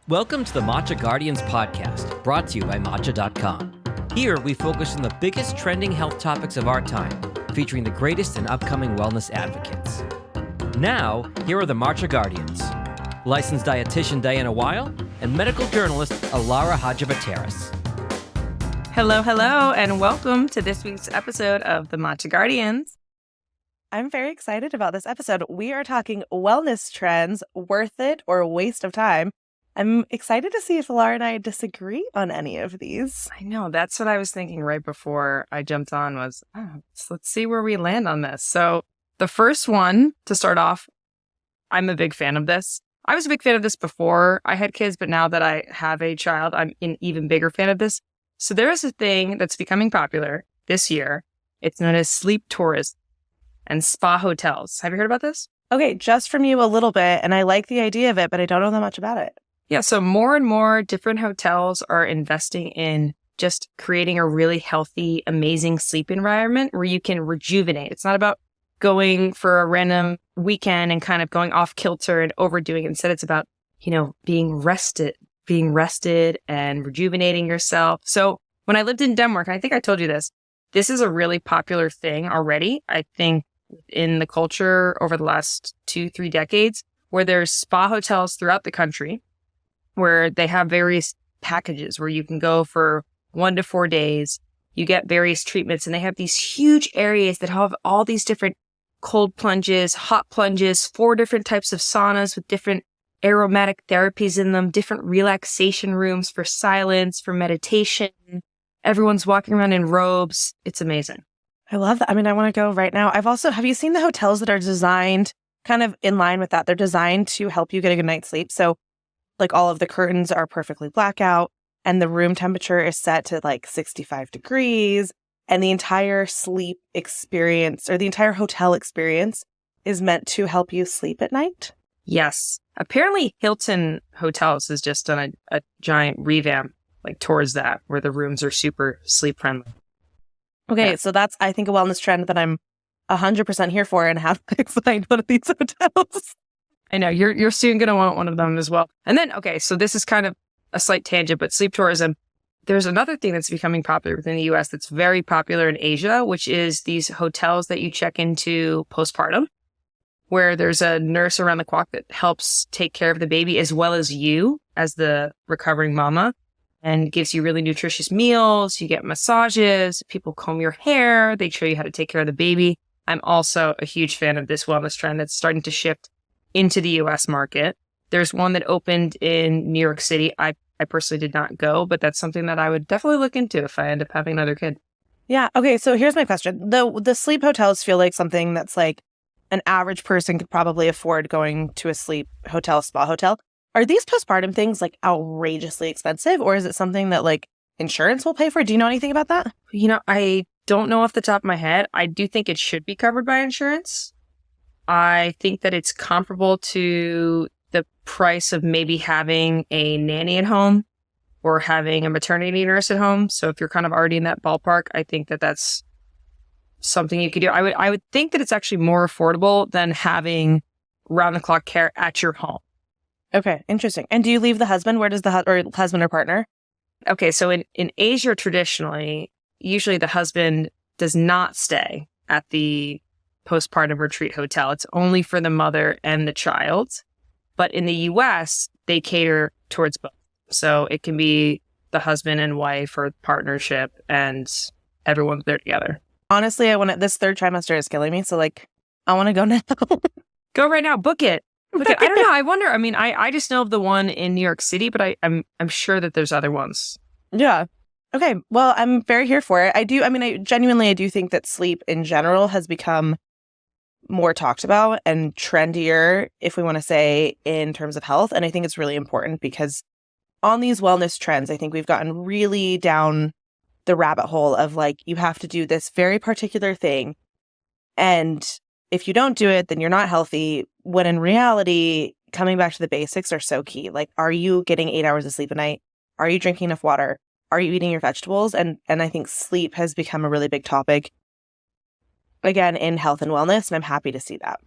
Welcome to the Matcha Guardians podcast, brought to you by Matcha.com. Here, we focus on the biggest trending health topics of our time, featuring the greatest and upcoming wellness advocates. Now, here are the Matcha Guardians. Licensed dietitian Diana Weil and medical journalist Alara Hadjivateris. Hello, and welcome to this week's episode of the Matcha Guardians. I'm very excited about this episode. We are talking wellness trends, worth it or waste of time. I'm excited to see if Laura and I disagree on any of these. I know, that's what I was thinking right before I jumped on was, let's see where we land on this. So the first one to start off, I'm a big fan of this. I was a big fan of this before I had kids, but now that I have a child, I'm an even bigger fan of this. So there is a thing that's becoming popular this year. It's known as sleep tourism and spa hotels. Have you heard about this? Okay, just from you a little bit, and I like the idea of it, but I don't know that much about it. Yeah, so more and more different hotels are investing in just creating a really healthy, amazing sleep environment where you can rejuvenate. It's not about going for a random weekend and kind of going off kilter and overdoing it. Instead, it's about, being rested and rejuvenating yourself. So when I lived in Denmark, and I think I told you this is a really popular thing already. I think in the culture over the last 2-3 decades, where there's spa hotels throughout the country, where they have various packages where you can go for 1 to 4 days. You get various treatments, and they have these huge areas that have all these different cold plunges, hot plunges, 4 different types of saunas with different aromatic therapies in them, different relaxation rooms for silence, for meditation. Everyone's walking around in robes. It's amazing. I love that. I mean, I want to go right now. Have you seen the hotels that are designed kind of in line with that? They're designed to help you get a good night's sleep. So like all of the curtains are perfectly blackout and the room temperature is set to like 65 degrees. And the entire sleep experience or the entire hotel experience is meant to help you sleep at night. Yes. Apparently Hilton Hotels has just done a giant revamp like towards that, where the rooms are super sleep friendly. Okay, Yeah. so that's, I think, a wellness trend that I'm 100% here for and have to find one of these hotels. I know, you're soon going to want one of them as well. And then, okay, so this is kind of a slight tangent, but sleep tourism, there's another thing that's becoming popular within the US that's very popular in Asia, which is these hotels that you check into postpartum, where there's a nurse around the clock that helps take care of the baby as well as you as the recovering mama, and gives you really nutritious meals. You get massages, people comb your hair, they show you how to take care of the baby. I'm also a huge fan of this wellness trend that's starting to shift into the US market. There's one that opened in New York City. I personally did not go, but that's something that I would definitely look into if I end up having another kid. Yeah. Okay. So here's my question. The sleep hotels feel like something that's like an average person could probably afford going to a sleep hotel, spa hotel. Are these postpartum things like outrageously expensive, or is it something that like insurance will pay for? Do you know anything about that? I don't know off the top of my head. I do think it should be covered by insurance. I think that it's comparable to the price of maybe having a nanny at home or having a maternity nurse at home. So if you're kind of already in that ballpark, I think that that's something you could do. I would think that it's actually more affordable than having round-the-clock care at your home. Okay, interesting. And do you leave the husband? Where does the husband or partner? Okay, so in Asia, traditionally, usually the husband does not stay at the postpartum retreat hotel. It's only for the mother and the child. But in the US, they cater towards both. So it can be the husband and wife or partnership, and everyone's there together. Honestly, this 3rd trimester is killing me. So like, I want to go now. Go right now. Book it. Look, I don't know. I wonder. I mean, I just know of the one in New York City, but I'm sure that there's other ones. Yeah. Okay. Well, I'm very here for it. I genuinely do think that sleep in general has become more talked about and trendier, if we want to say, in terms of health. And I think it's really important because on these wellness trends, I think we've gotten really down the rabbit hole of like, you have to do this very particular thing. And if you don't do it, then you're not healthy. When in reality, coming back to the basics are so key. Like, are you getting 8 hours of sleep a night? Are you drinking enough water? Are you eating your vegetables? And I think sleep has become a really big topic, again, in health and wellness. And I'm happy to see that.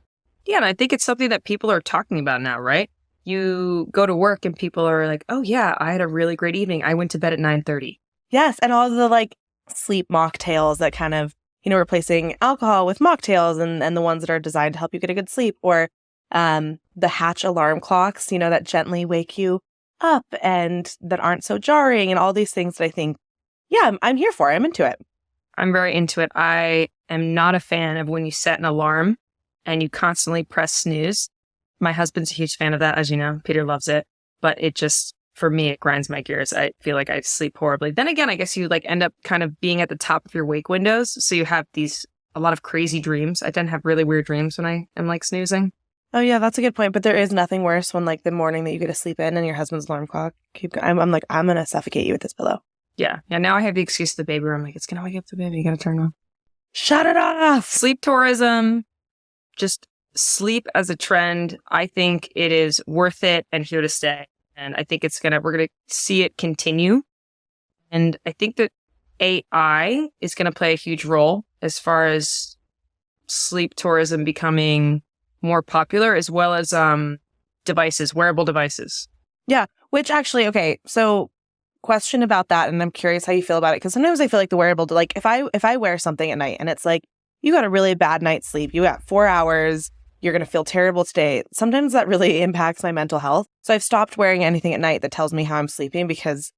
Yeah, and I think it's something that people are talking about now, right? you go to work and people are like, oh yeah, I had a really great evening. I went to bed at 9:30. Yes. And all the like sleep mocktails that kind of, replacing alcohol with mocktails and the ones that are designed to help you get a good sleep, or the Hatch alarm clocks, that gently wake you up and that aren't so jarring, and all these things that I think, yeah, I'm here for. I'm into it. I'm very into it. I am not a fan of when you set an alarm and you constantly press snooze. My husband's a huge fan of that, as you know. Peter loves it. But it just, for me, it grinds my gears. I feel like I sleep horribly. Then again, I guess you like end up kind of being at the top of your wake windows. So you have a lot of crazy dreams. I tend to have really weird dreams when I am like snoozing. Oh yeah, that's a good point. But there is nothing worse when like the morning that you get to sleep in and your husband's alarm clock I'm like, I'm going to suffocate you with this pillow. Yeah. Now I have the excuse of the baby room. Like, it's going to wake up the baby. You got to turn it on. Shut it off. Sleep tourism. Just sleep as a trend. I think it is worth it and here to stay. And I think we're going to see it continue. And I think that AI is going to play a huge role as far as sleep tourism becoming more popular, as well as wearable devices. Yeah, which actually, okay, so question about that, and I'm curious how you feel about it, because sometimes I feel like the wearable, like if I wear something at night and it's like, you got a really bad night's sleep, you got 4 hours, you're going to feel terrible today. Sometimes that really impacts my mental health. So I've stopped wearing anything at night that tells me how I'm sleeping, because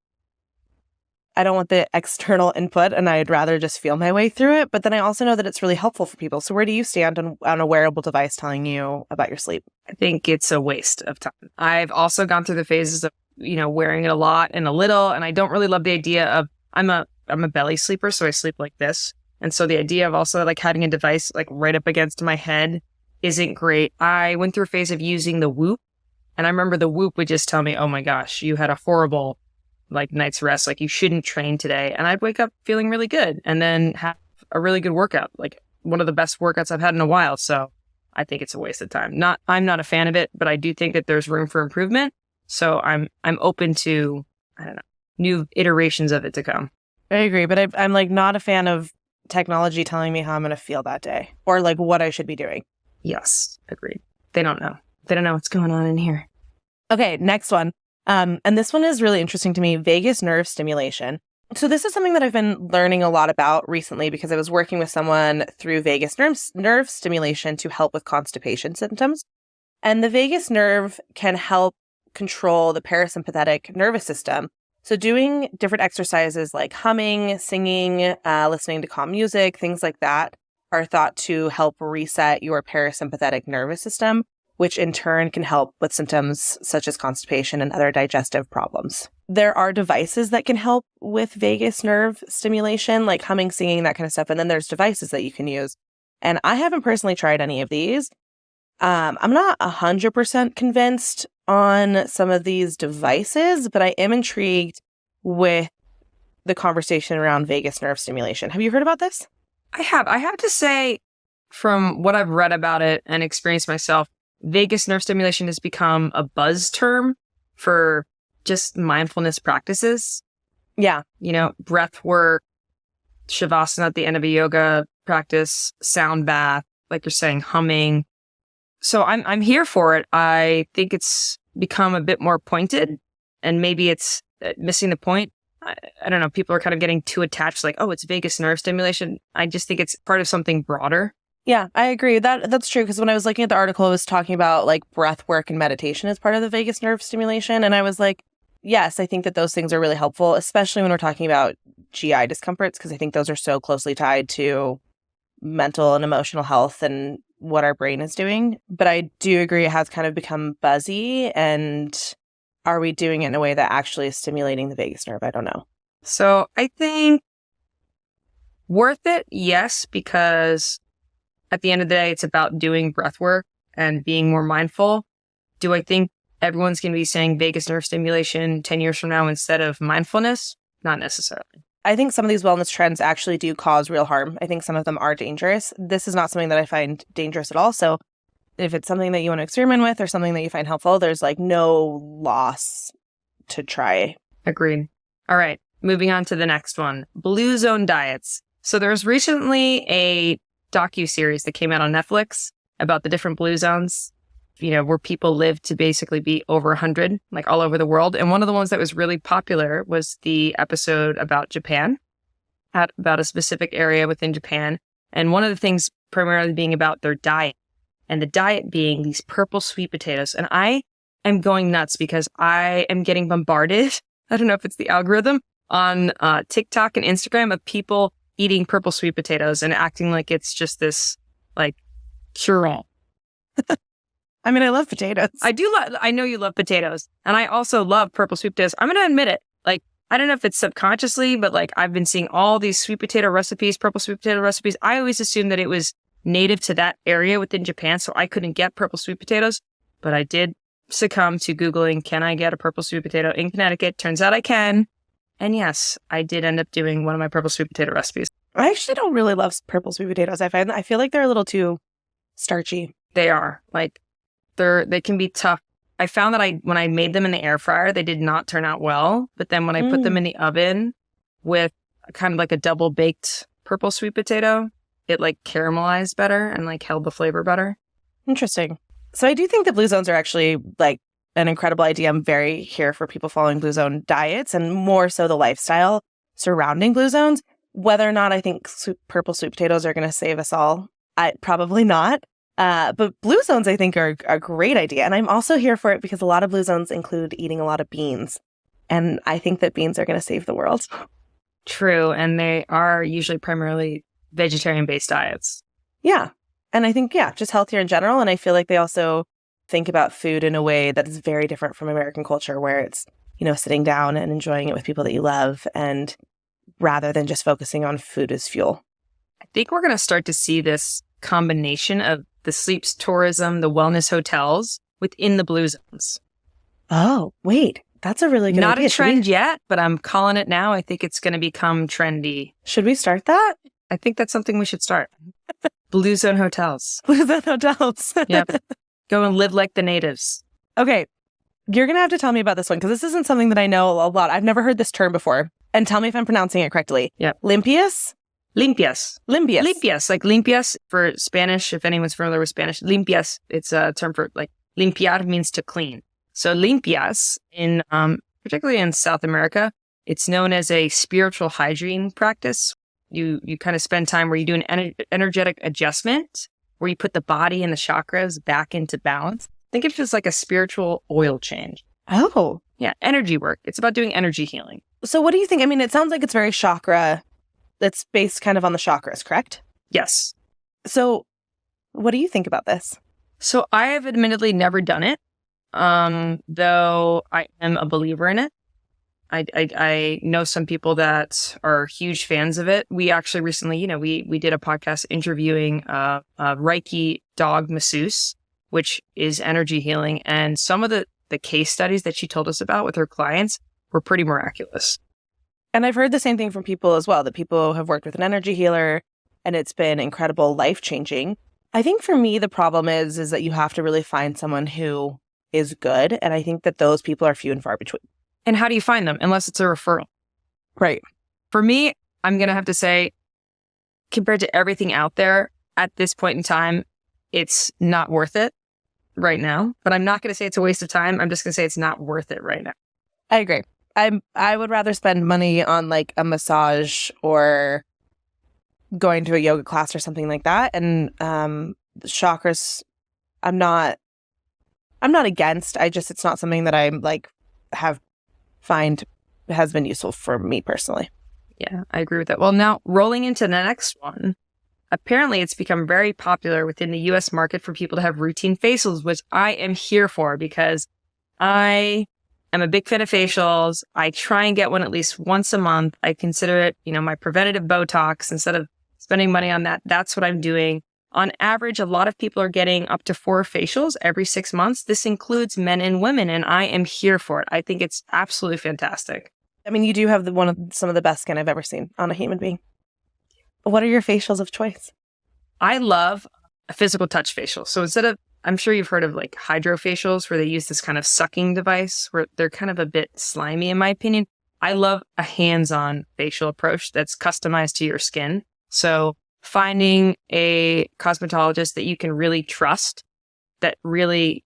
I don't want the external input and I'd rather just feel my way through it. But then I also know that it's really helpful for people. So where do you stand on a wearable device telling you about your sleep? I think it's a waste of time. I've also gone through the phases of, wearing it a lot and a little. And I don't really love the idea of, I'm a belly sleeper, so I sleep like this. And so the idea of also like having a device like right up against my head isn't great. I went through a phase of using the Whoop. And I remember the Whoop would just tell me, oh my gosh, you had a horrible like night's rest, like you shouldn't train today. And I'd wake up feeling really good and then have a really good workout, like one of the best workouts I've had in a while. So I think it's a waste of time. I'm not a fan of it, but I do think that there's room for improvement. So I'm open to, I don't know, new iterations of it to come. I agree, but I'm like not a fan of technology telling me how I'm going to feel that day or like what I should be doing. Yes, agreed. They don't know. They don't know what's going on in here. Okay, next one. And this one is really interesting to me, vagus nerve stimulation. So this is something that I've been learning a lot about recently because I was working with someone through vagus nerve stimulation to help with constipation symptoms. And the vagus nerve can help control the parasympathetic nervous system. So doing different exercises like humming, singing, listening to calm music, things like that are thought to help reset your parasympathetic nervous system, which in turn can help with symptoms such as constipation and other digestive problems. There are devices that can help with vagus nerve stimulation, like humming, singing, that kind of stuff. And then there's devices that you can use. And I haven't personally tried any of these. I'm not 100% convinced on some of these devices, but I am intrigued with the conversation around vagus nerve stimulation. Have you heard about this? I have to say, from what I've read about it and experienced myself, vagus nerve stimulation has become a buzz term for just mindfulness practices. Yeah. Breath work, shavasana at the end of a yoga practice, sound bath, like you're saying, humming. So I'm here for it. I think it's become a bit more pointed and maybe it's missing the point. I don't know. People are kind of getting too attached, like, oh, it's vagus nerve stimulation. I just think it's part of something broader. Yeah, I agree. That's true. Because when I was looking at the article, it was talking about like breath work and meditation as part of the vagus nerve stimulation. And I was like, yes, I think that those things are really helpful, especially when we're talking about GI discomforts, because I think those are so closely tied to mental and emotional health and what our brain is doing. But I do agree it has kind of become buzzy. And are we doing it in a way that actually is stimulating the vagus nerve? I don't know. So I think worth it, yes, because at the end of the day, it's about doing breath work and being more mindful. Do I think everyone's going to be saying vagus nerve stimulation 10 years from now instead of mindfulness? Not necessarily. I think some of these wellness trends actually do cause real harm. I think some of them are dangerous. This is not something that I find dangerous at all. So if it's something that you want to experiment with or something that you find helpful, there's like no loss to try. Agreed. All right. Moving on to the next one. Blue zone diets. So there was recently a docu-series that came out on Netflix about the different blue zones. where people live to basically be over 100, like all over the world. And one of the ones that was really popular was the episode about Japan, about a specific area within Japan. And one of the things primarily being about their diet, and the diet being these purple sweet potatoes. And I am going nuts because I am getting bombarded. I don't know if it's the algorithm on TikTok and Instagram of people eating purple sweet potatoes and acting like it's just this like cure-all. I mean, I love potatoes. I know you love potatoes, and I also love purple sweet potatoes. I'm going to admit it. Like, I don't know if it's subconsciously, but like I've been seeing all these sweet potato recipes, purple sweet potato recipes. I always assumed that it was native to that area within Japan, so I couldn't get purple sweet potatoes. But I did succumb to Googling, can I get a purple sweet potato in Connecticut? Turns out I can. And yes, I did end up doing one of my purple sweet potato recipes. I actually don't really love purple sweet potatoes. I feel like they're a little too starchy. They are. Like, they can be tough. I found that when I made them in the air fryer, they did not turn out well. But then when I put them in the oven with kind of like a double baked purple sweet potato, it like caramelized better and like held the flavor better. Interesting. So I do think that blue zones are actually like an incredible idea. I'm very here for people following blue zone diets and more so the lifestyle surrounding blue zones. Whether or not I think purple sweet potatoes are going to save us all, probably not. But blue zones, I think, are a great idea. And I'm also here for it because a lot of blue zones include eating a lot of beans. And I think that beans are going to save the world. True. And they are usually primarily vegetarian-based diets. Yeah. And I think, just healthier in general. And I feel like they also think about food in a way that is very different from American culture, where it's, sitting down and enjoying it with people that you love, and rather than just focusing on food as fuel. I think we're going to start to see this combination of the sleep tourism, the wellness hotels within the blue zones. Oh, wait. That's a really good idea. Not a trend yet, but I'm calling it now. I think it's going to become trendy. Should we start that? I think that's something we should start. Blue zone hotels. Blue zone hotels. Yep. Go and live like the natives. Okay. You're going to have to tell me about this one because this isn't something that I know a lot. I've never heard this term before. And tell me if I'm pronouncing it correctly. Yep. Limpias? Limpias. Limpias. Limpias. Like limpias for Spanish, if anyone's familiar with Spanish. Limpias, it's a term for like limpiar means to clean. So limpias, in particularly in South America, it's known as a spiritual hygiene practice. You kind of spend time where you do an energetic adjustment, where you put the body and the chakras back into balance. Think of it as like a spiritual oil change. Oh. Yeah, energy work. It's about doing energy healing. So what do you think? I mean, it sounds like it's very chakra. It's based kind of on the chakras, correct? Yes. So what do you think about this? So I have admittedly never done it, though I am a believer in it. I know some people that are huge fans of it. We actually recently, we did a podcast interviewing a Reiki dog masseuse, which is energy healing. And some of the case studies that she told us about with her clients were pretty miraculous. And I've heard the same thing from people as well, that people have worked with an energy healer and it's been incredible, life-changing. I think for me, the problem is that you have to really find someone who is good. And I think that those people are few and far between. And how do you find them? Unless it's a referral. Right. For me, I'm going to have to say, compared to everything out there at this point in time, it's not worth it right now. But I'm not going to say it's a waste of time. I'm just going to say it's not worth it right now. I agree. I would rather spend money on like a massage or going to a yoga class or something like that. And the chakras, I'm not against. It's not something that I'm like find has been useful for me personally. Yeah, I agree with that. Well, now rolling into the next one, apparently it's become very popular within the US market for people to have routine facials, which I am here for because I am a big fan of facials. I try and get one at least once a month. I consider it, my preventative Botox. Instead of spending money on that, that's what I'm doing. On average, a lot of people are getting up to 4 facials every 6 months. This includes men and women, and I am here for it. I think it's absolutely fantastic. I mean, you do have some of the best skin I've ever seen on a human being. What are your facials of choice? I love a physical touch facial. So instead of, I'm sure you've heard of like hydrofacials where they use this kind of sucking device where they're kind of a bit slimy in my opinion. I love a hands-on facial approach that's customized to your skin. So finding a cosmetologist that you can really trust, that really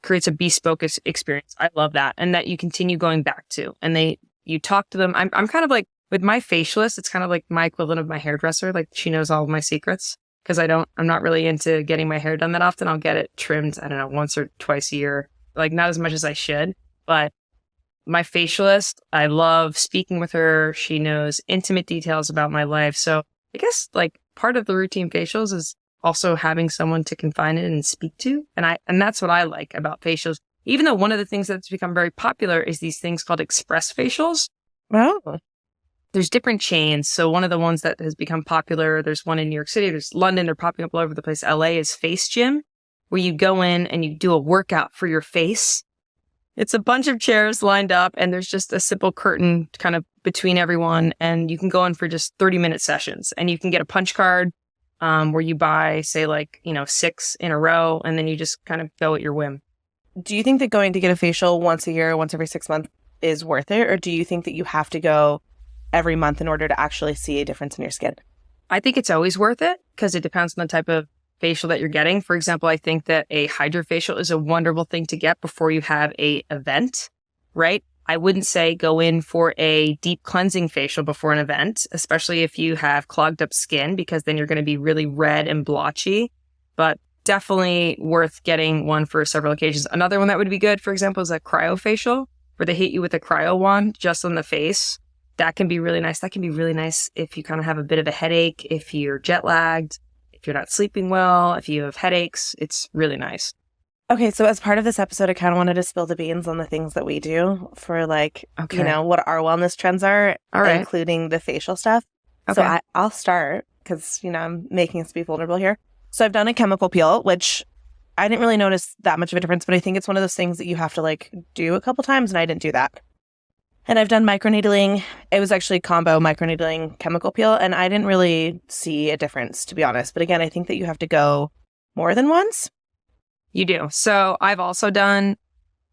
creates a bespoke experience. I love that. And that you continue going back to. And you talk to them. I'm kind of like, with my facialist, it's kind of like my equivalent of my hairdresser. Like she knows all of my secrets because I'm not really into getting my hair done that often. I'll get it trimmed, I don't know, once or twice a year. Like not as much as I should, but my facialist, I love speaking with her. She knows intimate details about my life. So I guess like part of the routine facials is also having someone to confine it and speak to. And that's what I like about facials. Even though one of the things that's become very popular is these things called express facials. Oh. There's different chains. So one of the ones that has become popular, there's one in New York City, there's London, they're popping up all over the place. LA is Face Gym, where you go in and you do a workout for your face. It's a bunch of chairs lined up and there's just a simple curtain kind of between everyone. And you can go in for just 30-minute sessions and you can get a punch card where you buy, say 6 in a row, and then you just kind of go at your whim. Do you think that going to get a facial once a year, once every 6 months is worth it? Or do you think that you have to go every month in order to actually see a difference in your skin? I think it's always worth it because it depends on the type of facial that you're getting. For example, I think that a hydrofacial is a wonderful thing to get before you have a event, right? I wouldn't say go in for a deep cleansing facial before an event, especially if you have clogged up skin, because then you're going to be really red and blotchy, but definitely worth getting one for several occasions. Another one that would be good, for example, is a cryofacial where they hit you with a cryo wand just on the face. That can be really nice. That can be really nice if you kind of have a bit of a headache, if you're jet lagged, if you're not sleeping well, if you have headaches. It's really nice. Okay, so as part of this episode, I kind of wanted to spill the beans on the things that we do for what our wellness trends are, including the facial stuff. Okay. So I'll start because, I'm making us be vulnerable here. So I've done a chemical peel, which I didn't really notice that much of a difference, but I think it's one of those things that you have to do a couple times, and I didn't do that. And I've done microneedling. It was actually combo microneedling chemical peel, and I didn't really see a difference, to be honest. But again, I think that you have to go more than once. You do. So I've also done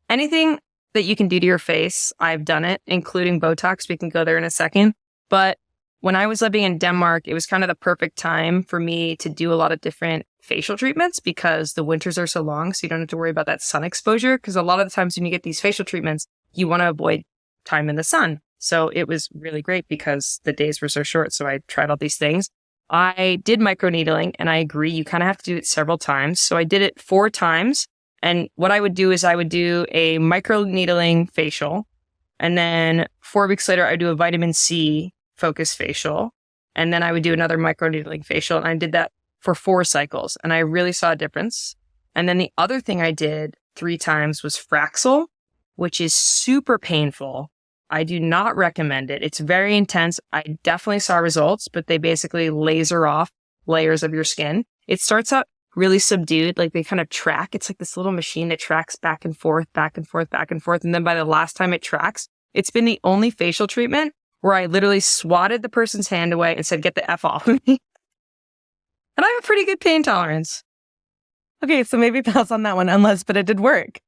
anything that you can do to your face. I've done it, including Botox. We can go there in a second. But when I was living in Denmark, it was kind of the perfect time for me to do a lot of different facial treatments because the winters are so long. So you don't have to worry about that sun exposure. Because a lot of the times when you get these facial treatments, you want to avoid time in the sun. So it was really great because the days were so short. So I tried all these things. I did microneedling, and I agree, you kind of have to do it several times. So I did it 4 times. And what I would do is I would do a microneedling facial. And then 4 weeks later, I would do a vitamin C focus facial. And then I would do another microneedling facial. And I did that for 4 cycles. And I really saw a difference. And then the other thing I did 3 times was Fraxel, which is super painful. I do not recommend it. It's very intense. I definitely saw results, but they basically laser off layers of your skin. It starts out really subdued, like they kind of track. It's like this little machine that tracks back and forth, back and forth, back and forth. And then by the last time it tracks, it's been the only facial treatment where I literally swatted the person's hand away and said, "Get the F off of me." And I have a pretty good pain tolerance. Okay, so maybe pass on that one, but it did work.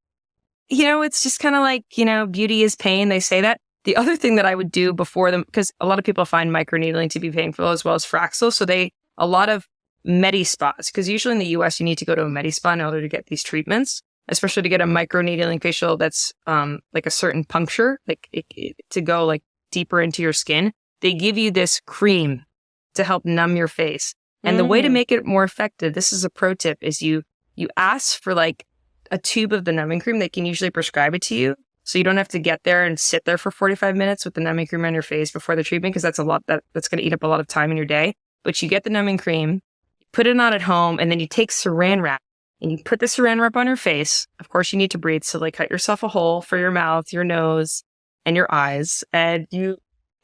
It's just kind of like, beauty is pain. They say that. The other thing that I would do before them, because a lot of people find microneedling to be painful as well as Fraxel. So a lot of medi spas, because usually in the US, you need to go to a medi spa in order to get these treatments, especially to get a microneedling facial that's like a certain puncture, to go deeper into your skin. They give you this cream to help numb your face. And the way to make it more effective, this is a pro tip, is you ask for a tube of the numbing cream. They can usually prescribe it to you. So you don't have to get there and sit there for 45 minutes with the numbing cream on your face before the treatment, because that's a lot that's going to eat up a lot of time in your day. But you get the numbing cream, put it on at home, and then you take saran wrap and you put the saran wrap on your face. Of course, you need to breathe. So cut yourself a hole for your mouth, your nose, and your eyes. And you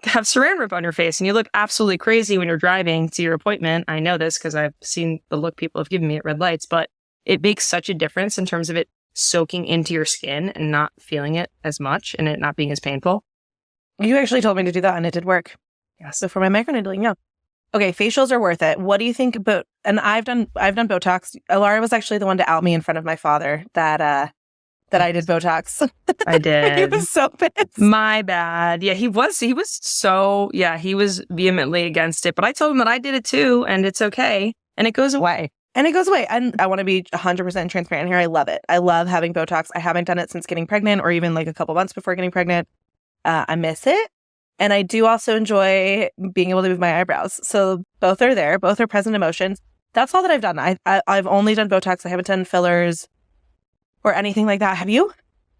have saran wrap on your face, and you look absolutely crazy when you're driving to your appointment. I know this because I've seen the look people have given me at red lights, but it makes such a difference in terms of it soaking into your skin and not feeling it as much and it not being as painful. You actually told me to do that and it did work. Yeah. So for my microneedling, yeah. Okay, facials are worth it. What do you think about, and I've done Botox. Alara was actually the one to out me in front of my father that I did Botox. I did. He was so pissed. My bad. Yeah, he was vehemently against it, but I told him that I did it too and it's okay and it goes away. And it goes away. And I want to be 100% transparent here. I love it. I love having Botox. I haven't done it since getting pregnant or even like a couple months before getting pregnant. I miss it. And I do also enjoy being able to move my eyebrows. So both are there. Both are present emotions. That's all that I've done. I've only done Botox. I haven't done fillers or anything like that. Have you?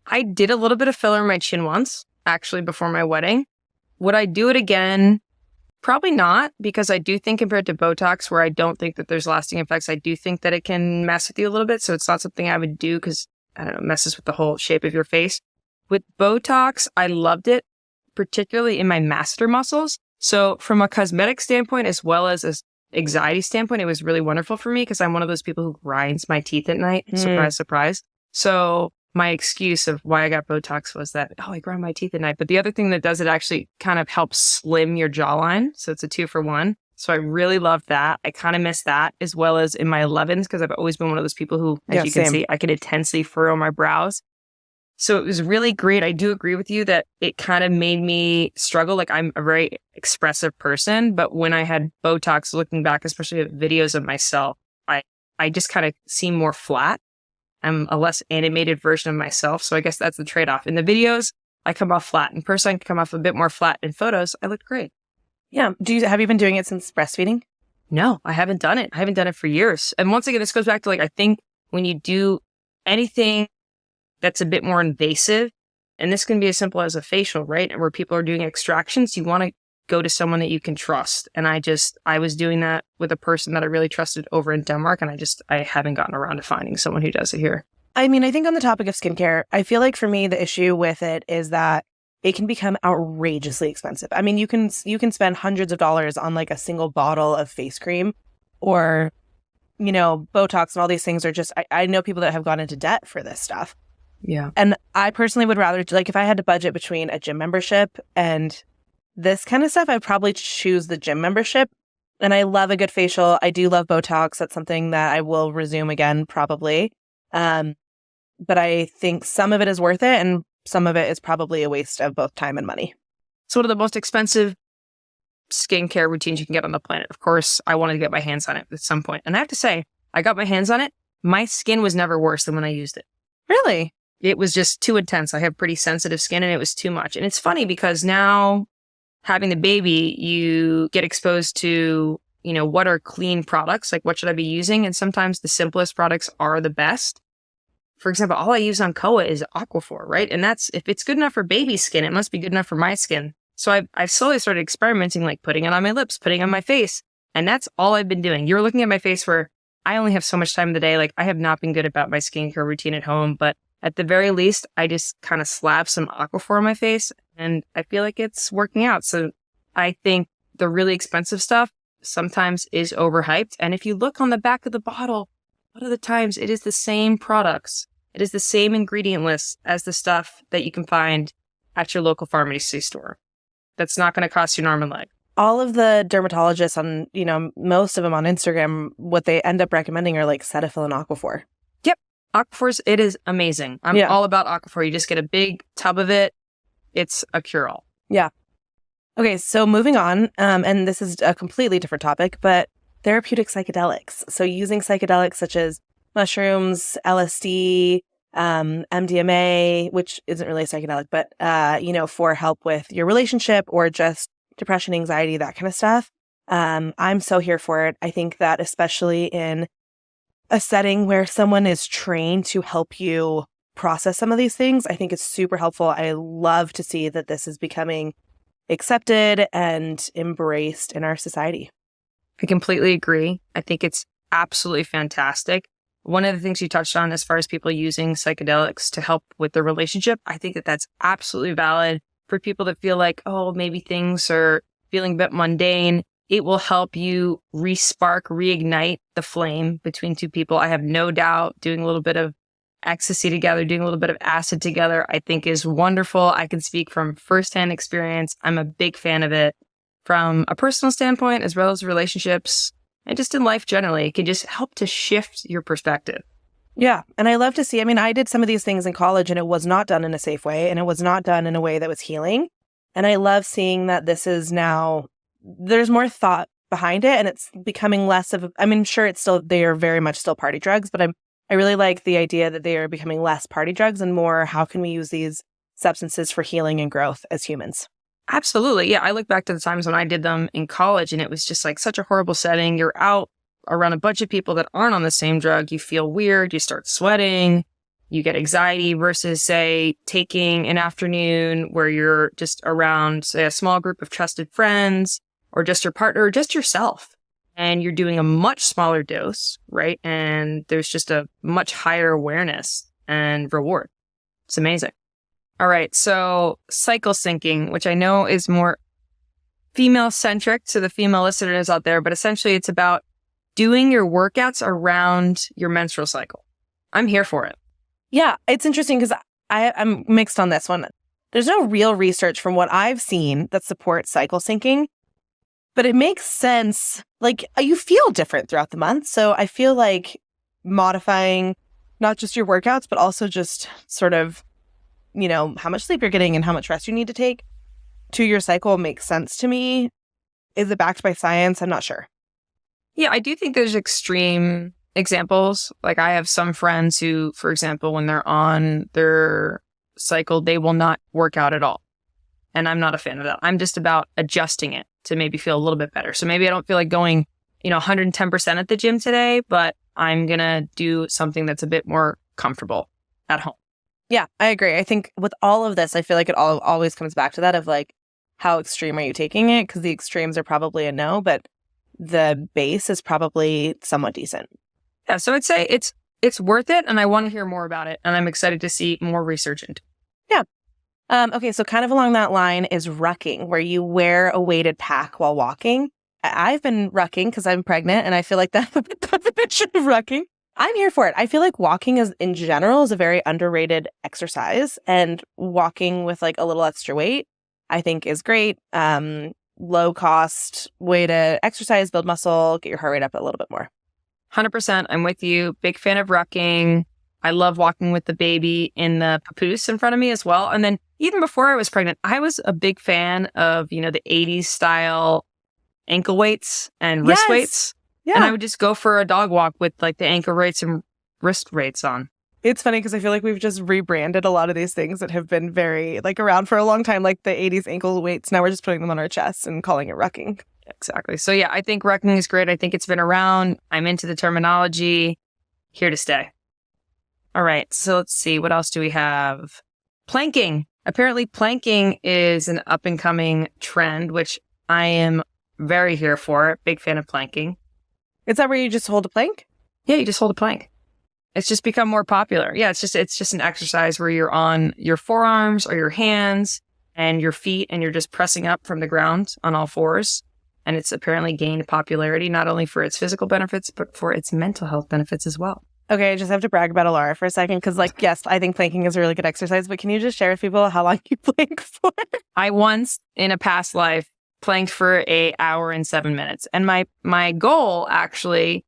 I did a little bit of filler in my chin once, actually, before my wedding. Would I do it again? Probably not, because I do think compared to Botox, where I don't think that there's lasting effects, I do think that it can mess with you a little bit. So it's not something I would do because, I don't know, it messes with the whole shape of your face. With Botox, I loved it, particularly in my masseter muscles. So from a cosmetic standpoint, as well as an anxiety standpoint, it was really wonderful for me because I'm one of those people who grinds my teeth at night. Surprise, surprise. So my excuse of why I got Botox was that, I grind my teeth at night. But the other thing that does it actually kind of helps slim your jawline. So it's a 2-for-1. So I really loved that. I kind of miss that, as well as in my 11s, because I've always been one of those people who, as you can see, I can intensely furrow my brows. So it was really great. I do agree with you that it kind of made me struggle. Like, I'm a very expressive person, but when I had Botox, looking back, especially at videos of myself, I just kind of seem more flat. I'm a less animated version of myself. So I guess that's the trade-off. In the videos, I come off flat. In person, I come off a bit more flat. In photos, I look great. Yeah. Have you been doing it since breastfeeding? No, I haven't done it. I haven't done it for years. And once again, this goes back to I think when you do anything that's a bit more invasive, and this can be as simple as a facial, right? Where people are doing extractions, you want to go to someone that you can trust. And I was doing that with a person that I really trusted over in Denmark. And I haven't gotten around to finding someone who does it here. I mean, I think on the topic of skincare, I feel like for me, the issue with it is that it can become outrageously expensive. I mean, you can spend hundreds of dollars on like a single bottle of face cream, or, Botox and all these things are just, I know people that have gone into debt for this stuff. Yeah. And I personally would rather, if I had to budget between a gym membership and this kind of stuff, I'd probably choose the gym membership. And I love a good facial. I do love Botox. That's something that I will resume again, probably. But I think some of it is worth it, and some of it is probably a waste of both time and money. It's one of the most expensive skincare routines you can get on the planet. Of course, I wanted to get my hands on it at some point. And I have to say, I got my hands on it. My skin was never worse than when I used it. Really? It was just too intense. I have pretty sensitive skin, and it was too much. And it's funny because now, having the baby, you get exposed to, what are clean products? Like, what should I be using? And sometimes the simplest products are the best. For example, all I use on Koa is Aquaphor, right? And if it's good enough for baby skin, it must be good enough for my skin. So I've slowly started experimenting, like putting it on my lips, putting it on my face. And that's all I've been doing. You're looking at my face where I only have so much time in the day. Like, I have not been good about my skincare routine at home, but at the very least, I just kind of slap some Aquaphor on my face, and I feel like it's working out. So I think the really expensive stuff sometimes is overhyped. And if you look on the back of the bottle, a lot of the times it is the same products. It is the same ingredient list as the stuff that you can find at your local pharmacy store. That's not going to cost you an arm and leg. All of the dermatologists on, most of them on Instagram, what they end up recommending are like Cetaphil and Aquaphor. Yep. Aquaphor, it is amazing. I'm all about Aquaphor. You just get a big tub of it. It's a cure-all. Yeah. Okay, so moving on, and this is a completely different topic, but therapeutic psychedelics. So using psychedelics such as mushrooms, LSD, MDMA, which isn't really a psychedelic, but, for help with your relationship or just depression, anxiety, that kind of stuff. I'm so here for it. I think that especially in a setting where someone is trained to help you process some of these things, I think it's super helpful. I love to see that this is becoming accepted and embraced in our society. I completely agree. I think it's absolutely fantastic. One of the things you touched on as far as people using psychedelics to help with their relationship, I think that that's absolutely valid for people that feel like, maybe things are feeling a bit mundane. It will help you reignite the flame between two people. I have no doubt doing a little bit of ecstasy together, doing a little bit of acid together, I think is wonderful. I can speak from firsthand experience. I'm a big fan of it from a personal standpoint, as well as relationships and just in life generally. It can just help to shift your perspective. Yeah. And I love to see, I did some of these things in college and it was not done in a safe way, and it was not done in a way that was healing. And I love seeing that this is now, there's more thought behind it, and it's becoming less of I mean, sure, they are very much still party drugs, but I really like the idea that they are becoming less party drugs and more how can we use these substances for healing and growth as humans. Absolutely. Yeah. I look back to the times when I did them in college and it was just like such a horrible setting. You're out around a bunch of people that aren't on the same drug. You feel weird. You start sweating. You get anxiety versus, say, taking an afternoon where you're just around, say, a small group of trusted friends or just your partner or just yourself. And you're doing a much smaller dose, right? And there's just a much higher awareness and reward. It's amazing. All right. So cycle syncing, which I know is more female centric to the female listeners out there, but essentially it's about doing your workouts around your menstrual cycle. I'm here for it. Yeah, it's interesting because I'm mixed on this one. There's no real research from what I've seen that supports cycle syncing, but it makes sense. Like you feel different throughout the month. So I feel like modifying not just your workouts, but also just sort of, how much sleep you're getting and how much rest you need to take to your cycle makes sense to me. Is it backed by science? I'm not sure. Yeah, I do think there's extreme examples. Like I have some friends who, for example, when they're on their cycle, they will not work out at all. And I'm not a fan of that. I'm just about adjusting it to maybe feel a little bit better. So maybe I don't feel like going, 110% at the gym today, but I'm going to do something that's a bit more comfortable at home. Yeah, I agree. I think with all of this, I feel like it always comes back to that of like, how extreme are you taking it? Because the extremes are probably a no, but the base is probably somewhat decent. Yeah, so I'd say it's worth it, and I want to hear more about it, and I'm excited to see more research into it. Yeah. Okay, so kind of along that line is rucking, where you wear a weighted pack while walking. I've been rucking because I'm pregnant, and I feel like that's the definition of rucking. I'm here for it. I feel like walking in general is a very underrated exercise, and walking with like a little extra weight, I think is great. Low cost way to exercise, build muscle, get your heart rate up a little bit more. 100%. I'm with you. Big fan of rucking. I love walking with the baby in the papoose in front of me as well. And then even before I was pregnant, I was a big fan of, the 80s style ankle weights and wrist weights. Yeah. And I would just go for a dog walk with like the ankle weights and wrist weights on. It's funny because I feel like we've just rebranded a lot of these things that have been very like around for a long time, like the 80s ankle weights. Now we're just putting them on our chests and calling it rucking. Exactly. So yeah, I think rucking is great. I think it's been around. I'm into the terminology. Here to stay. All right. So let's see. What else do we have? Planking. Apparently planking is an up and coming trend, which I am very here for. Big fan of planking. Is that where you just hold a plank? Yeah, you just hold a plank. It's just become more popular. Yeah, it's just an exercise where you're on your forearms or your hands and your feet and you're just pressing up from the ground on all fours. And it's apparently gained popularity, not only for its physical benefits, but for its mental health benefits as well. Okay, I just have to brag about Alara for a second because, yes, I think planking is a really good exercise, but can you just share with people how long you plank for? I once, in a past life, planked for an hour and 7 minutes. And my goal, actually,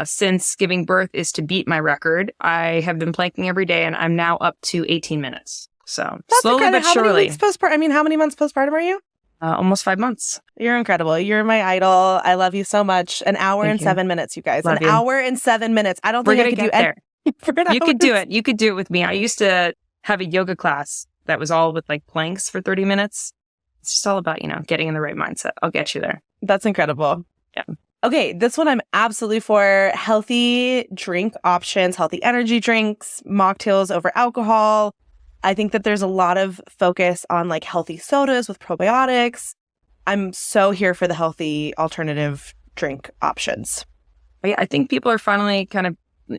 since giving birth is to beat my record. I have been planking every day, and I'm now up to 18 minutes. So that's slowly but surely. How many weeks postpartum? I mean, how many months postpartum are you? Almost 5 months. You're incredible. You're my idol. I love you so much. An hour and 7 minutes, you guys. An hour and 7 minutes. I don't think I could do it. You could do it. You could do it with me. I used to have a yoga class that was all with like planks for 30 minutes. It's just all about, getting in the right mindset. I'll get you there. That's incredible. Yeah. Okay, this one I'm absolutely for. Healthy drink options, healthy energy drinks, mocktails over alcohol. I think that there's a lot of focus on like healthy sodas with probiotics. I'm so here for the healthy alternative drink options. Yeah, I think people are finally kind of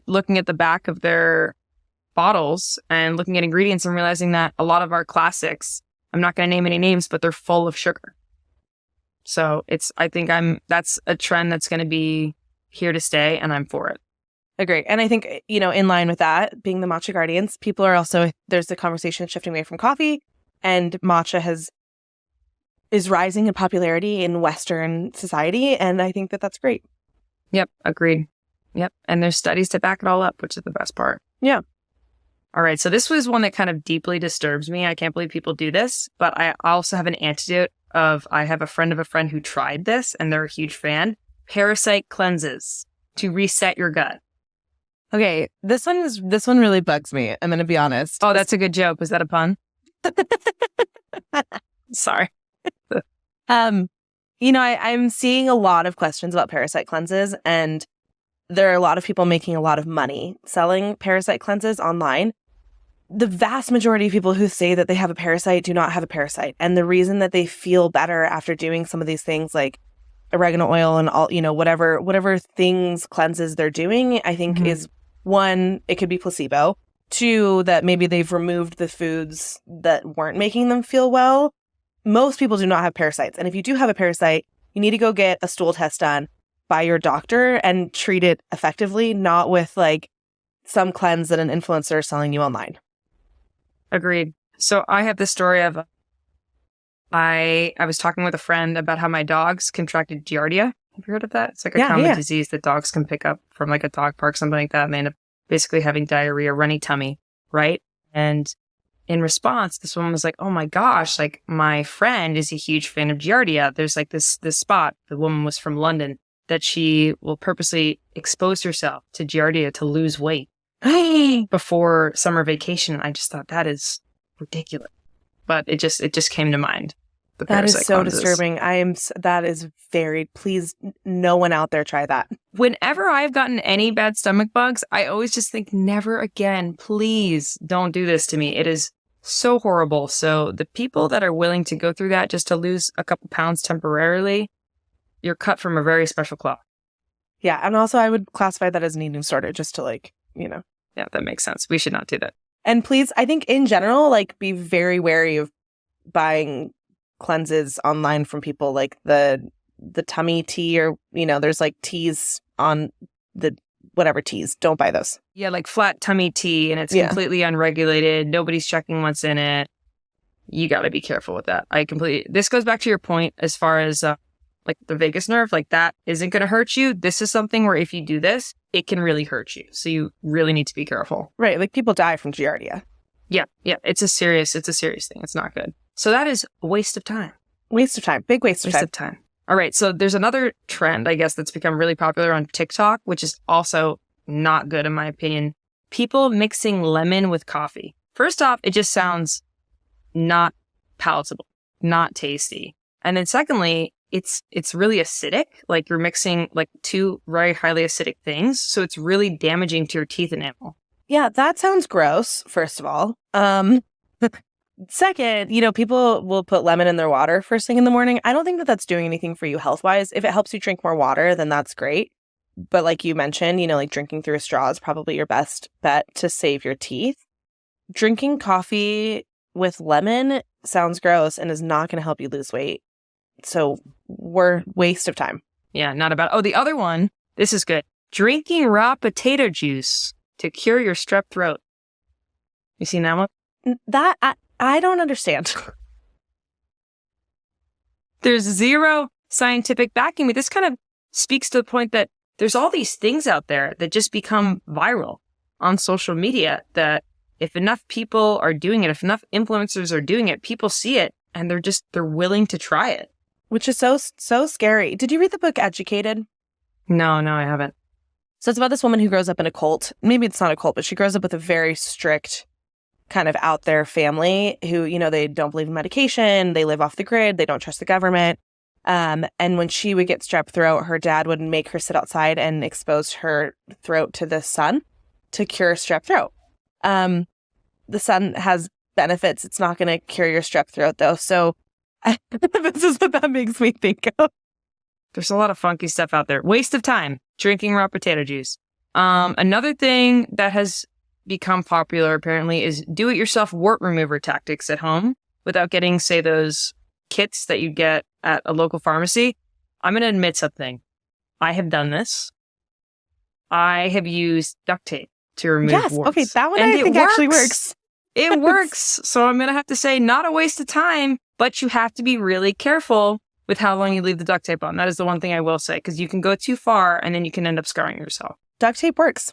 looking at the back of their bottles and looking at ingredients and realizing that a lot of our classics, I'm not going to name any names, but they're full of sugar. So that's a trend that's going to be here to stay, and I'm for it. Agree. And I think, in line with that, being the matcha guardians, people are also, there's the conversation shifting away from coffee, and matcha is rising in popularity in Western society. And I think that that's great. Yep. Agreed. Yep. And there's studies to back it all up, which is the best part. Yeah. All right. So this was one that kind of deeply disturbs me. I can't believe people do this, but I also have an antidote I have a friend of a friend who tried this and they're a huge fan. Parasite cleanses to reset your gut. Okay, this one really bugs me. I'm going to be honest. Oh, that's a good joke. Was that a pun? Sorry. I'm seeing a lot of questions about parasite cleanses, and there are a lot of people making a lot of money selling parasite cleanses online. The vast majority of people who say that they have a parasite do not have a parasite. And the reason that they feel better after doing some of these things like oregano oil and all, whatever things, cleanses they're doing, I think is one, it could be placebo. Two, that maybe they've removed the foods that weren't making them feel well. Most people do not have parasites. And if you do have a parasite, you need to go get a stool test done by your doctor and treat it effectively, not with like some cleanse that an influencer is selling you online. Agreed. So I have this story of I was talking with a friend about how my dogs contracted Giardia. Have you heard of that? It's like a common disease that dogs can pick up from like a dog park, something like that. And they end up basically having diarrhea, runny tummy, right? And in response, this woman was like, oh my gosh, like my friend is a huge fan of Giardia. There's like this spot, the woman was from London, that she will purposely expose herself to Giardia to lose weight before summer vacation. And I just thought that is ridiculous. But it just came to mind. That is so disturbing. That is please, no one out there try that. Whenever I've gotten any bad stomach bugs, I always just think, never again, please don't do this to me. It is so horrible. So the people that are willing to go through that just to lose a couple pounds temporarily, you're cut from a very special cloth. Yeah. And also I would classify that as an eating disorder just to Yeah, that makes sense. We should not do that. And please, I think in general, be very wary of buying cleanses online from people like the tummy tea or, there's teas on the whatever teas. Don't buy those. Yeah, like flat tummy tea and it's completely unregulated. Nobody's checking what's in it. You got to be careful with that. This goes back to your point as far as the vagus nerve, that isn't going to hurt you. This is something where if you do this, it can really hurt you. So you really need to be careful. Right. People die from Giardia. Yeah. It's a serious thing. It's not good. So that is a waste of time. Waste of time. Big waste of time. All right. So there's another trend, I guess, that's become really popular on TikTok, which is also not good in my opinion. People mixing lemon with coffee. First off, it just sounds not palatable, not tasty. And then secondly, it's really acidic. You're mixing two very highly acidic things. So it's really damaging to your teeth enamel. Yeah, that sounds gross, first of all. Second, people will put lemon in their water first thing in the morning. I don't think that that's doing anything for you health-wise. If it helps you drink more water, then that's great. But like you mentioned, drinking through a straw is probably your best bet to save your teeth. Drinking coffee with lemon sounds gross and is not going to help you lose weight. So we're waste of time. Yeah, not about. Oh, the other one, this is good. Drinking raw potato juice to cure your strep throat. You seen that one? That, I don't understand. There's zero scientific backing. But this kind of speaks to the point that there's all these things out there that just become viral on social media that if enough people are doing it, if enough influencers are doing it, people see it and they're willing to try it. Which is so scary. Did you read the book Educated? No, I haven't. So it's about this woman who grows up in a cult. Maybe it's not a cult, but she grows up with a very strict kind of out there family who, they don't believe in medication. They live off the grid. They don't trust the government. And when she would get strep throat, her dad would make her sit outside and expose her throat to the sun to cure strep throat. The sun has benefits. It's not going to cure your strep throat, though. So this is what that makes me think of. There's a lot of funky stuff out there. Waste of time, drinking raw potato juice. Another thing that has become popular, apparently, is do-it-yourself wart remover tactics at home without getting, say, those kits that you get at a local pharmacy. I'm going to admit something. I have done this. I have used duct tape to remove warts. Okay, that one I think actually works. It works. So I'm going to have to say, not a waste of time, but you have to be really careful with how long you leave the duct tape on. That is the one thing I will say, because you can go too far and then you can end up scarring yourself. Duct tape works.